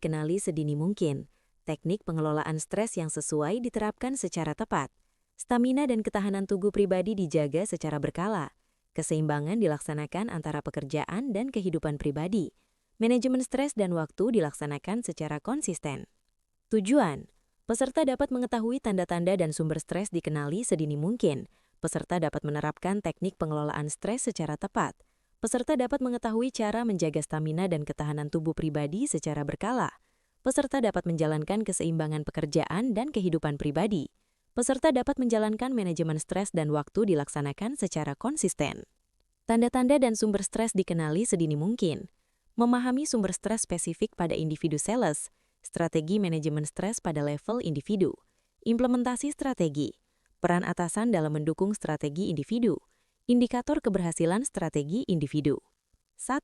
dikenali sedini mungkin. Teknik pengelolaan stres yang sesuai diterapkan secara tepat. Stamina dan ketahanan tubuh pribadi dijaga secara berkala. Keseimbangan dilaksanakan antara pekerjaan dan kehidupan pribadi. Manajemen stres dan waktu dilaksanakan secara konsisten. Tujuan: peserta dapat mengetahui tanda-tanda dan sumber stres dikenali sedini mungkin. Peserta dapat menerapkan teknik pengelolaan stres secara tepat. Peserta dapat mengetahui cara menjaga stamina dan ketahanan tubuh pribadi secara berkala. Peserta dapat menjalankan keseimbangan pekerjaan dan kehidupan pribadi. Peserta dapat menjalankan manajemen stres dan waktu dilaksanakan secara konsisten. Tanda-tanda dan sumber stres dikenali sedini mungkin. Memahami sumber stres spesifik pada individu sales. Strategi manajemen stres pada level individu. Implementasi strategi. Peran atasan dalam mendukung strategi individu. Indikator keberhasilan strategi individu. 1.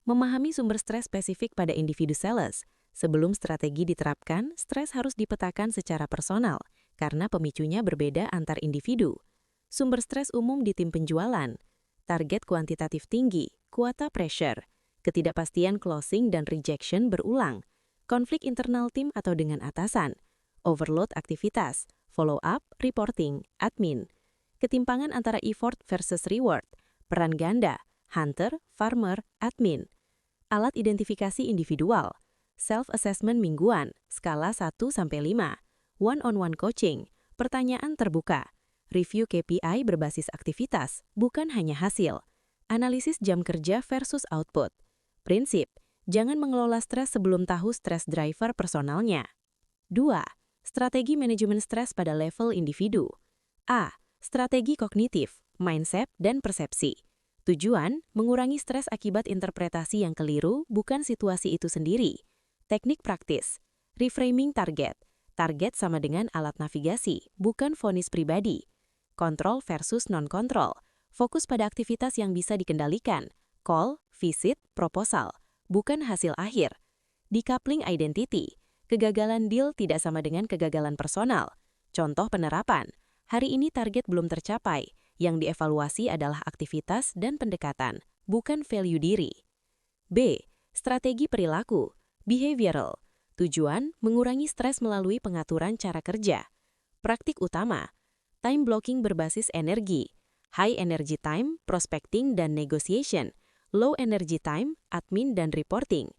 Memahami sumber stres spesifik pada individu sales. Sebelum strategi diterapkan, stres harus dipetakan secara personal, karena pemicunya berbeda antar individu. Sumber stres umum di tim penjualan. Target kuantitatif tinggi, quota pressure, ketidakpastian closing dan rejection berulang, konflik internal tim atau dengan atasan, overload aktivitas, follow up, reporting, admin, ketimpangan antara effort versus reward, peran ganda, hunter, farmer, admin, alat identifikasi individual, self-assessment mingguan, skala 1-5, one-on-one coaching, pertanyaan terbuka, review KPI berbasis aktivitas, bukan hanya hasil, analisis jam kerja versus output. Prinsip: jangan mengelola stres sebelum tahu stres driver personalnya. 2. Strategi manajemen stres pada level individu. A. Strategi kognitif, mindset, dan persepsi. Tujuan: mengurangi stres akibat interpretasi yang keliru, bukan situasi itu sendiri. Teknik praktis. Reframing target. Target sama dengan alat navigasi, bukan vonis pribadi. Kontrol versus non-kontrol. Fokus pada aktivitas yang bisa dikendalikan. Call, visit, proposal, bukan hasil akhir. Decoupling identity. Kegagalan deal tidak sama dengan kegagalan personal. Contoh penerapan. Hari ini target belum tercapai. Yang dievaluasi adalah aktivitas dan pendekatan, bukan value diri. B. Strategi perilaku. Behavioral. Tujuan: mengurangi stres melalui pengaturan cara kerja. Praktik utama: time blocking berbasis energi, high energy time, prospecting dan negotiation, low energy time, admin dan reporting.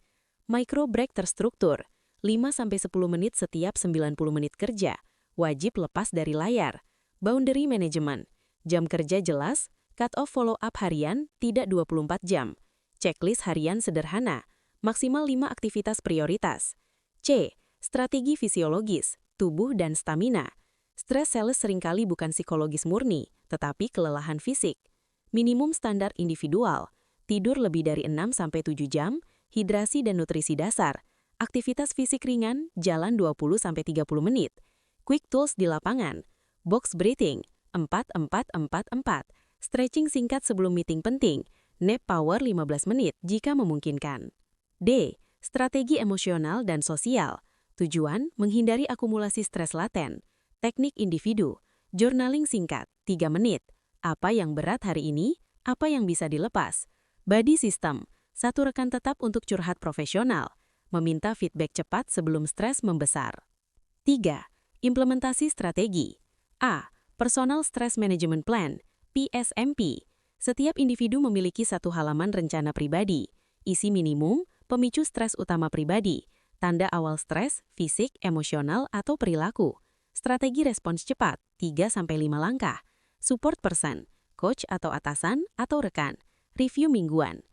Micro break terstruktur, 5-10 menit setiap 90 menit kerja, wajib lepas dari layar. Boundary management, jam kerja jelas, cut off follow up harian, tidak 24 jam. Checklist harian sederhana, maksimal 5 aktivitas prioritas. C. Strategi fisiologis, tubuh dan stamina. Stres sales seringkali bukan psikologis murni, tetapi kelelahan fisik. Minimum standar individual, tidur lebih dari 6-7 jam, hidrasi dan nutrisi dasar, aktivitas fisik ringan, jalan 20-30 menit. Quick tools di lapangan, box breathing, 4-4-4-4, stretching singkat sebelum meeting penting, nap power 15 menit jika memungkinkan. D. Strategi emosional dan sosial. Tujuan: menghindari akumulasi stres laten. Teknik individu. Journaling singkat, 3 menit. Apa yang berat hari ini? Apa yang bisa dilepas? Body system. Satu rekan tetap untuk curhat profesional. Meminta feedback cepat sebelum stres membesar. 3. Implementasi strategi. A. Personal Stress Management Plan, PSMP. Setiap individu memiliki satu halaman rencana pribadi. Isi minimum: pemicu stres utama pribadi, tanda awal stres, fisik, emosional, atau perilaku. Strategi respons cepat, 3-5 langkah. Support person, coach atau atasan, atau rekan. Review mingguan.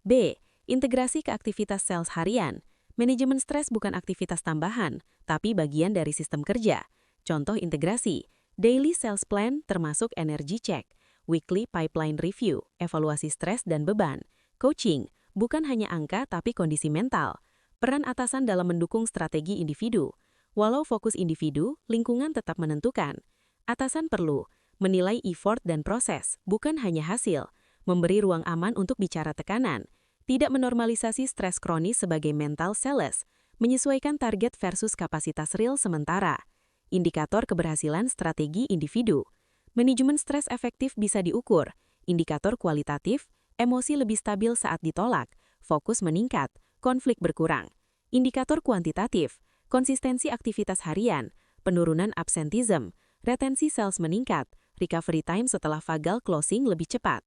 B. Integrasi ke aktivitas sales harian. Manajemen stres bukan aktivitas tambahan, tapi bagian dari sistem kerja. Contoh integrasi, daily sales plan termasuk energy check, weekly pipeline review, evaluasi stres dan beban, coaching, bukan hanya angka tapi kondisi mental. Peran atasan dalam mendukung strategi individu. Walau fokus individu, lingkungan tetap menentukan. Atasan perlu menilai effort dan proses, bukan hanya hasil. Memberi ruang aman untuk bicara tekanan. Tidak menormalisasi stres kronis sebagai mental sales. Menyesuaikan target versus kapasitas real sementara. Indikator keberhasilan strategi individu. Manajemen stres efektif bisa diukur. Indikator kualitatif, emosi lebih stabil saat ditolak, fokus meningkat, konflik berkurang. Indikator kuantitatif, konsistensi aktivitas harian, penurunan absenteeism, retensi sales meningkat, recovery time setelah vagal closing lebih cepat.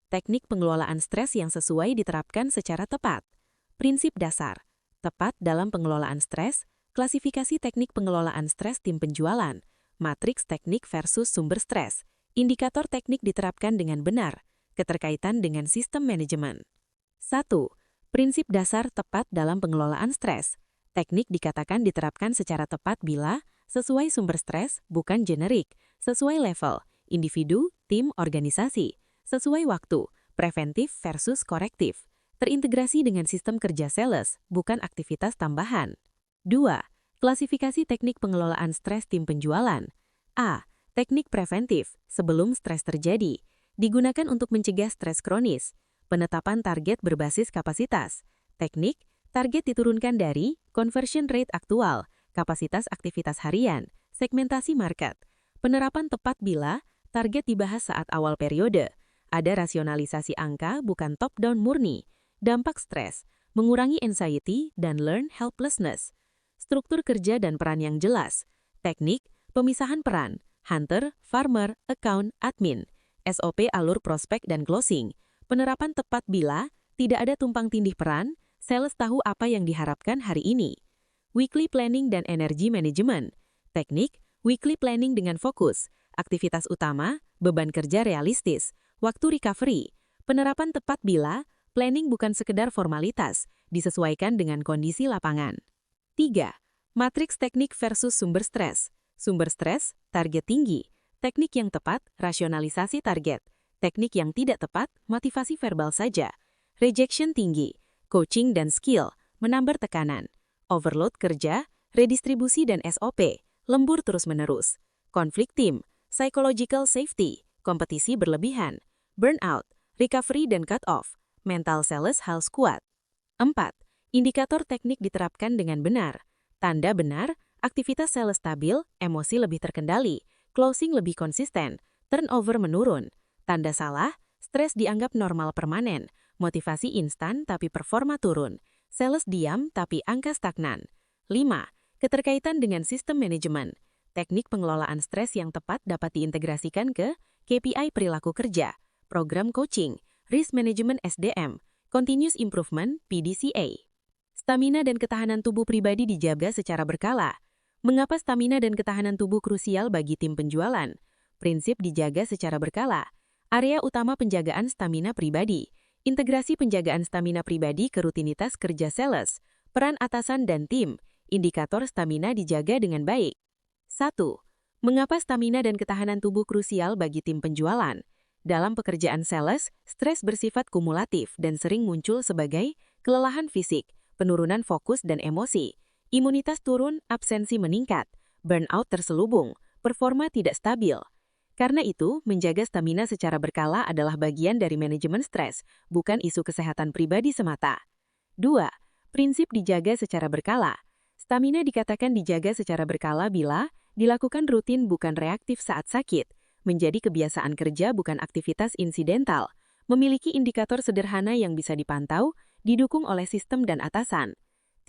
Teknik pengelolaan stres yang sesuai diterapkan secara tepat. Prinsip dasar, tepat dalam pengelolaan stres, klasifikasi teknik pengelolaan stres tim penjualan, matriks teknik versus sumber stres, indikator teknik diterapkan dengan benar, keterkaitan dengan sistem manajemen. 1. Prinsip dasar tepat dalam pengelolaan stres. Teknik dikatakan diterapkan secara tepat bila sesuai sumber stres, bukan generik, sesuai level, individu, tim, organisasi, sesuai waktu, preventif versus korektif, terintegrasi dengan sistem kerja sales, bukan aktivitas tambahan. 2. Klasifikasi teknik pengelolaan stres tim penjualan. A. Teknik preventif, sebelum stres terjadi, digunakan untuk mencegah stres kronis. Penetapan target berbasis kapasitas. Teknik, target diturunkan dari conversion rate aktual, kapasitas aktivitas harian, segmentasi market. Penerapan tepat bila target dibahas saat awal periode. Ada rasionalisasi angka bukan top-down murni. Dampak stres, mengurangi anxiety dan learn helplessness. Struktur kerja dan peran yang jelas. Teknik, pemisahan peran, hunter, farmer, account, admin. SOP alur prospek dan closing. Penerapan tepat bila tidak ada tumpang tindih peran, sales tahu apa yang diharapkan hari ini. Weekly planning dan energy management. Teknik, weekly planning dengan fokus. Aktivitas utama, beban kerja realistis. Waktu recovery. Penerapan tepat bila planning bukan sekedar formalitas, disesuaikan dengan kondisi lapangan. 3. Matriks teknik versus sumber stres. Sumber stres, target tinggi. Teknik yang tepat, rasionalisasi target. Teknik yang tidak tepat, motivasi verbal saja. Rejection tinggi, coaching dan skill, menambah tekanan. Overload kerja, redistribusi dan SOP, lembur terus-menerus. Konflik tim, psychological safety, kompetisi berlebihan. Burnout, recovery dan cut-off, mental sales harus kuat. 4. Indikator teknik diterapkan dengan benar. Tanda benar, aktivitas sales stabil, emosi lebih terkendali, closing lebih konsisten, turnover menurun. Tanda salah, stres dianggap normal permanen, motivasi instan tapi performa turun, sales diam tapi angka stagnan. 5. Keterkaitan dengan sistem manajemen. Teknik pengelolaan stres yang tepat dapat diintegrasikan ke KPI perilaku kerja, program coaching, risk management SDM, continuous improvement PDCA. Stamina dan ketahanan tubuh pribadi dijaga secara berkala. Mengapa stamina dan ketahanan tubuh krusial bagi tim penjualan? Prinsip dijaga secara berkala. Area utama penjagaan stamina pribadi. Integrasi penjagaan stamina pribadi ke rutinitas kerja sales. Peran atasan dan tim. Indikator stamina dijaga dengan baik. 1. Mengapa stamina dan ketahanan tubuh krusial bagi tim penjualan? Dalam pekerjaan sales, stres bersifat kumulatif dan sering muncul sebagai kelelahan fisik, penurunan fokus dan emosi. Imunitas turun, absensi meningkat, burnout terselubung, performa tidak stabil. Karena itu, menjaga stamina secara berkala adalah bagian dari manajemen stres, bukan isu kesehatan pribadi semata. 2. Prinsip dijaga secara berkala. Stamina dikatakan dijaga secara berkala bila dilakukan rutin bukan reaktif saat sakit, menjadi kebiasaan kerja bukan aktivitas insidental, memiliki indikator sederhana yang bisa dipantau, didukung oleh sistem dan atasan.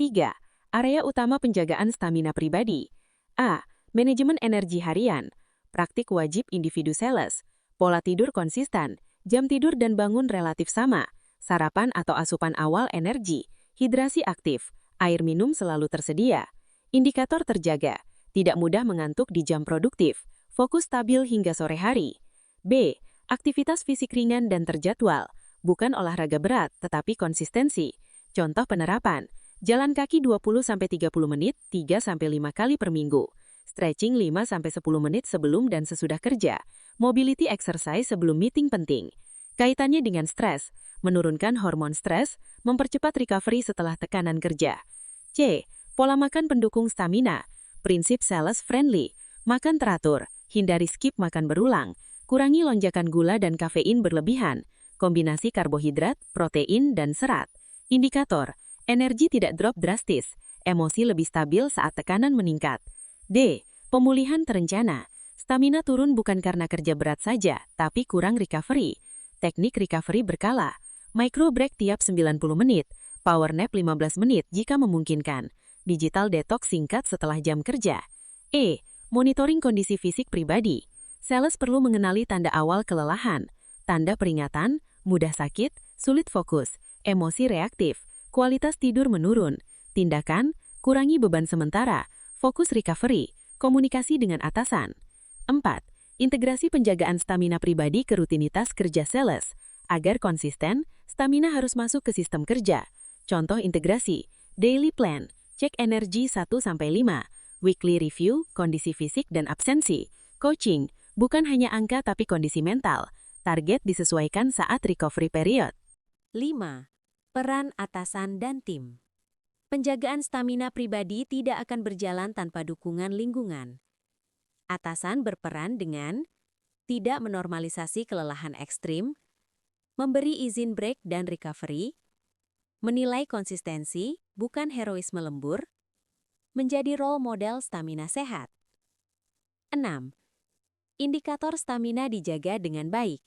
3. Area utama penjagaan stamina pribadi. A. Manajemen energi harian. Praktik wajib individu sales, pola tidur konsisten, jam tidur dan bangun relatif sama, sarapan atau asupan awal energi, hidrasi aktif, air minum selalu tersedia. Indikator terjaga, tidak mudah mengantuk di jam produktif, fokus stabil hingga sore hari. B. Aktivitas fisik ringan dan terjadwal, bukan olahraga berat tetapi konsistensi. Contoh penerapan, jalan kaki 20-30 menit 3-5 kali per minggu. Stretching 5-10 menit sebelum dan sesudah kerja, mobility exercise sebelum meeting penting. Kaitannya dengan stres, menurunkan hormon stres, mempercepat recovery setelah tekanan kerja. C. Pola makan pendukung stamina, prinsip sales friendly, makan teratur, hindari skip makan berulang, kurangi lonjakan gula dan kafein berlebihan, kombinasi karbohidrat, protein, dan serat. Indikator, energi tidak drop drastis, emosi lebih stabil saat tekanan meningkat. D. Pemulihan terencana. Stamina turun bukan karena kerja berat saja, tapi kurang recovery. Teknik recovery berkala. Micro break tiap 90 menit. power nap 15 menit jika memungkinkan, digital detox singkat setelah jam kerja. Monitoring kondisi fisik pribadi. Sales perlu mengenali tanda awal kelelahan, tanda peringatan, mudah sakit, sulit fokus, emosi reaktif, kualitas tidur menurun, tindakan, kurangi beban sementara, fokus recovery, komunikasi dengan atasan. 4. Integrasi penjagaan stamina pribadi ke rutinitas kerja sales. Agar konsisten, stamina harus masuk ke sistem kerja. Contoh integrasi, daily plan, cek energi 1-5, weekly review, kondisi fisik dan absensi, coaching, bukan hanya angka tapi kondisi mental, target disesuaikan saat recovery period. 5. Peran atasan dan tim. Penjagaan stamina pribadi tidak akan berjalan tanpa dukungan lingkungan. Atasan berperan dengan tidak menormalisasi kelelahan ekstrim, memberi izin break dan recovery, menilai konsistensi, bukan heroisme lembur, menjadi role model stamina sehat. 6. Indikator stamina dijaga dengan baik.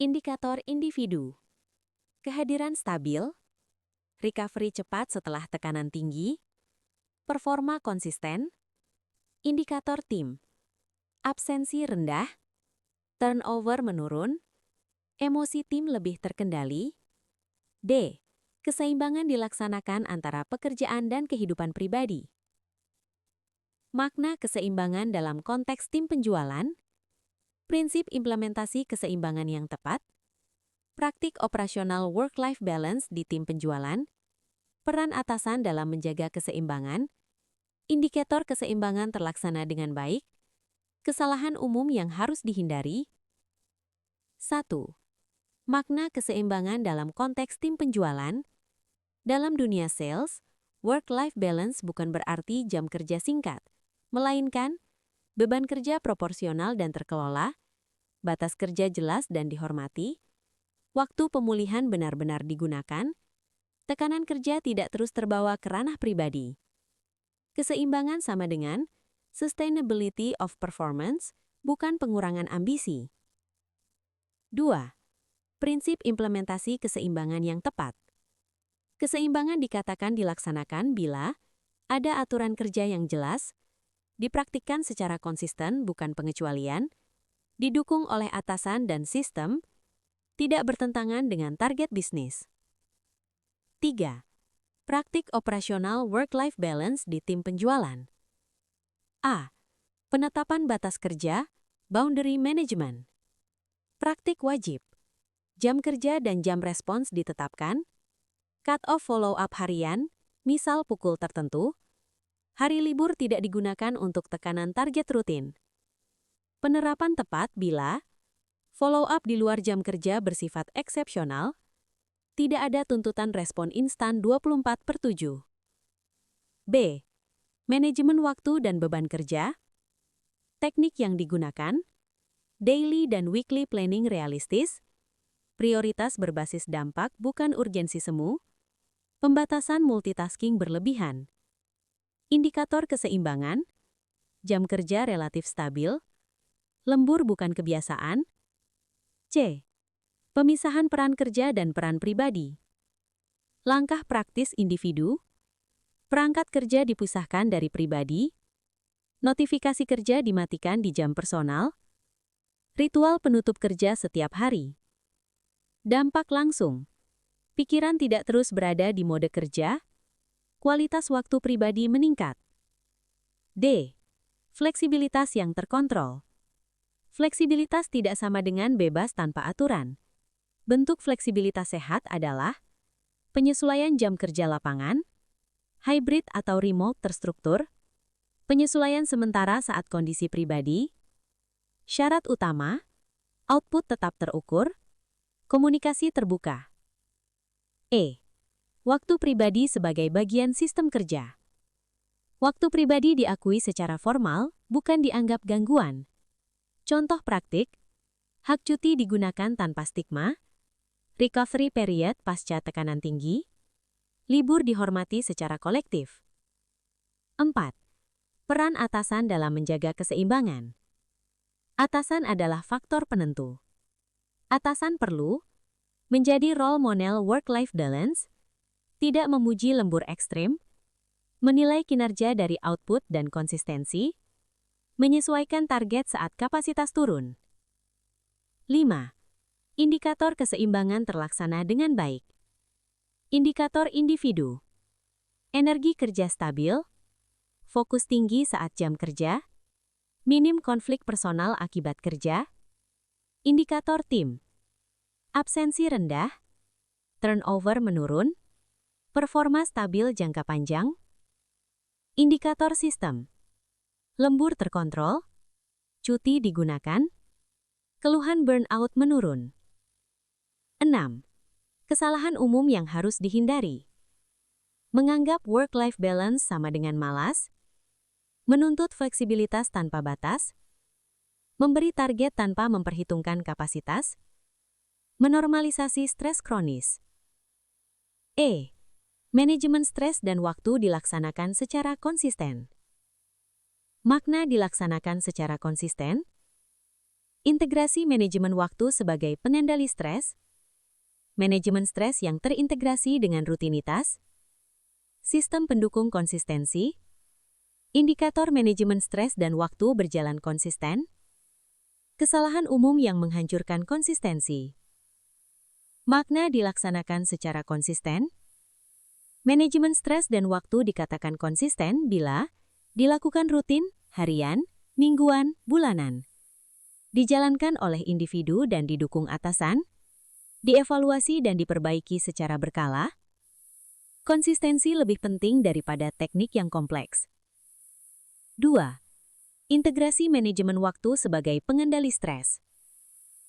Indikator individu. Kehadiran stabil, recovery cepat setelah tekanan tinggi, performa konsisten, indikator tim, absensi rendah, turnover menurun, emosi tim lebih terkendali. D. Keseimbangan dilaksanakan antara pekerjaan dan kehidupan pribadi. Makna keseimbangan dalam konteks tim penjualan, prinsip implementasi keseimbangan yang tepat, praktik operasional work-life balance di tim penjualan, peran atasan dalam menjaga keseimbangan, indikator keseimbangan terlaksana dengan baik, kesalahan umum yang harus dihindari. 1. Makna keseimbangan dalam konteks tim penjualan. Dalam dunia sales, work-life balance bukan berarti jam kerja singkat, melainkan beban kerja proporsional dan terkelola, batas kerja jelas dan dihormati, waktu pemulihan benar-benar digunakan, tekanan kerja tidak terus terbawa ke ranah pribadi. Keseimbangan sama dengan sustainability of performance, bukan pengurangan ambisi. 2. Prinsip implementasi keseimbangan yang tepat. Keseimbangan dikatakan dilaksanakan bila ada aturan kerja yang jelas, dipraktikkan secara konsisten bukan pengecualian, didukung oleh atasan dan sistem, tidak bertentangan dengan target bisnis. 3. Praktik operasional work-life balance di tim penjualan. A. Penetapan batas kerja, boundary management. Praktik wajib. Jam kerja dan jam respons ditetapkan, cut-off follow-up harian, misal pukul tertentu. Hari libur tidak digunakan untuk tekanan target rutin. Penerapan tepat bila follow-up di luar jam kerja bersifat eksepsional, tidak ada tuntutan respon instan 24/7. B. Manajemen waktu dan beban kerja. Teknik yang digunakan, daily dan weekly planning realistis, prioritas berbasis dampak bukan urgensi semu, pembatasan multitasking berlebihan. Indikator keseimbangan, jam kerja relatif stabil, lembur bukan kebiasaan. C. Pemisahan peran kerja dan peran pribadi. Langkah praktis individu, perangkat kerja dipisahkan dari pribadi, notifikasi kerja dimatikan di jam personal, ritual penutup kerja setiap hari. Dampak langsung. Pikiran tidak terus berada di mode kerja, kualitas waktu pribadi meningkat. D. Fleksibilitas yang terkontrol. Fleksibilitas tidak sama dengan bebas tanpa aturan. Bentuk fleksibilitas sehat adalah penyesuaian jam kerja lapangan, hybrid atau remote terstruktur, penyesuaian sementara saat kondisi pribadi, syarat utama, output tetap terukur, komunikasi terbuka. E. Waktu pribadi sebagai bagian sistem kerja. Waktu pribadi diakui secara formal, bukan dianggap gangguan. Contoh praktik, hak cuti digunakan tanpa stigma, recovery period pasca tekanan tinggi, libur dihormati secara kolektif. 4. Peran atasan dalam menjaga keseimbangan. Atasan adalah faktor penentu. Atasan perlu menjadi role model work-life balance, Tidak memuji lembur ekstrim, menilai kinerja dari output dan konsistensi, menyesuaikan target saat kapasitas turun. 5. Indikator keseimbangan terlaksana dengan baik. Indikator individu. Energi kerja stabil, fokus tinggi saat jam kerja, minim konflik personal akibat kerja. Indikator tim. Absensi rendah, turnover menurun, performa stabil jangka panjang. Indikator sistem. Lembur terkontrol, cuti digunakan, keluhan burnout menurun. 6. Kesalahan umum yang harus dihindari. Menganggap work-life balance sama dengan malas, menuntut fleksibilitas tanpa batas, memberi target tanpa memperhitungkan kapasitas, menormalisasi stres kronis. Manajemen stres dan waktu dilaksanakan secara konsisten. Makna dilaksanakan secara konsisten. Integrasi manajemen waktu sebagai pengendali stres. Manajemen stres yang terintegrasi dengan rutinitas. Sistem pendukung konsistensi. Indikator manajemen stres dan waktu berjalan konsisten. Kesalahan umum yang menghancurkan konsistensi. Makna dilaksanakan secara konsisten. Manajemen stres dan waktu dikatakan konsisten bila dilakukan rutin, harian, mingguan, bulanan. Dijalankan oleh individu dan didukung atasan. Dievaluasi dan diperbaiki secara berkala. Konsistensi lebih penting daripada teknik yang kompleks. 2. Integrasi manajemen waktu sebagai pengendali stres.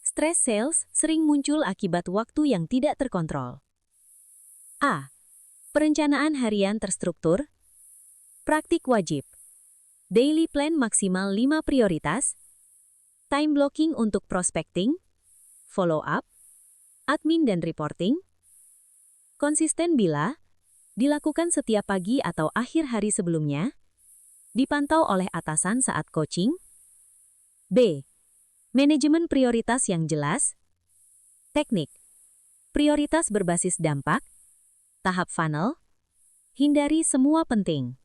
Stres sales sering muncul akibat waktu yang tidak terkontrol. A. Perencanaan harian terstruktur. Praktik wajib. Daily plan maksimal 5 prioritas. Time blocking untuk prospecting, follow up, admin dan reporting. Konsisten bila dilakukan setiap pagi atau akhir hari sebelumnya. Dipantau oleh atasan saat coaching. B. Manajemen prioritas yang jelas. Teknik. Prioritas berbasis dampak. Tahap funnel. Hindari semua penting.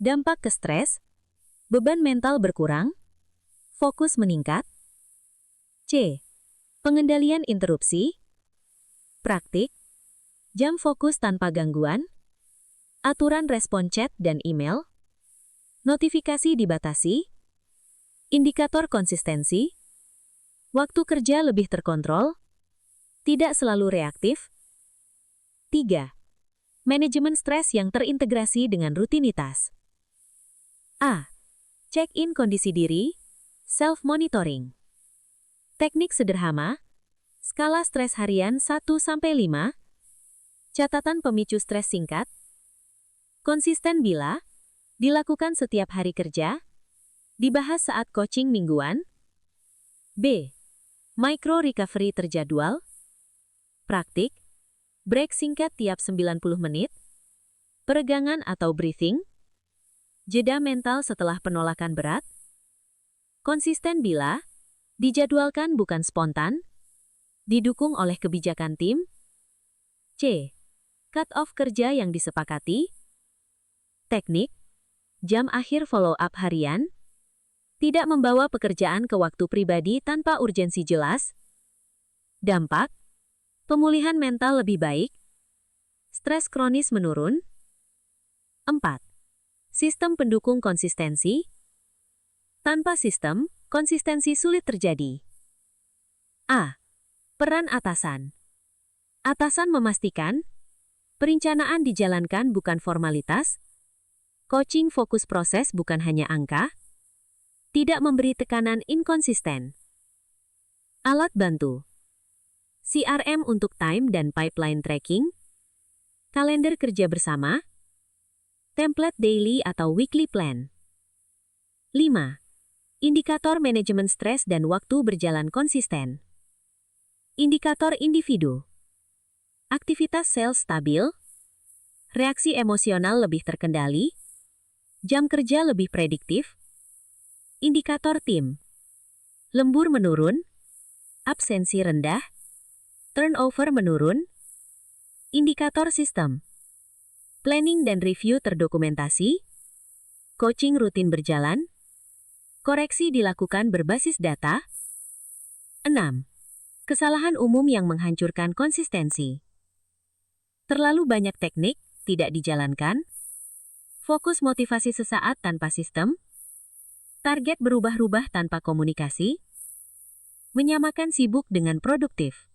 Dampak ke stres. Beban mental berkurang. Fokus meningkat. C. Pengendalian interupsi. Praktik. Jam fokus tanpa gangguan. Aturan respon chat dan email. Notifikasi dibatasi. Indikator konsistensi. Waktu kerja lebih terkontrol. Tidak selalu reaktif. 3. Manajemen stres yang terintegrasi dengan rutinitas. A. Check-in kondisi diri, self-monitoring. Teknik sederhana, skala stres harian 1-5, catatan pemicu stres singkat, konsisten bila dilakukan setiap hari kerja, dibahas saat coaching mingguan. B. Micro recovery terjadwal, praktik, break singkat tiap 90 menit, peregangan atau breathing, jeda mental setelah penolakan berat, konsisten bila dijadwalkan bukan spontan, didukung oleh kebijakan tim. C. Cut-off kerja yang disepakati, teknik, jam akhir follow-up harian, tidak membawa pekerjaan ke waktu pribadi tanpa urgensi jelas, dampak, pemulihan mental lebih baik, stres kronis menurun. 4. Sistem pendukung konsistensi. Tanpa sistem, konsistensi sulit terjadi. A. Peran atasan. Atasan memastikan perencanaan dijalankan bukan formalitas, coaching fokus proses bukan hanya angka, tidak memberi tekanan inkonsisten. Alat bantu. CRM untuk time dan pipeline tracking, kalender kerja bersama, template daily atau weekly plan. 5. Indikator manajemen stres dan waktu berjalan konsisten. Indikator individu. Aktivitas sales stabil, reaksi emosional lebih terkendali, jam kerja lebih prediktif. Indikator tim. Lembur menurun, absensi rendah, turnover menurun. Indikator sistem. Planning dan review terdokumentasi. Coaching rutin berjalan. Koreksi dilakukan berbasis data. 6. Kesalahan umum yang menghancurkan konsistensi. Terlalu banyak teknik, tidak dijalankan. Fokus motivasi sesaat tanpa sistem. Target berubah-ubah tanpa komunikasi. Menyamakan sibuk dengan produktif.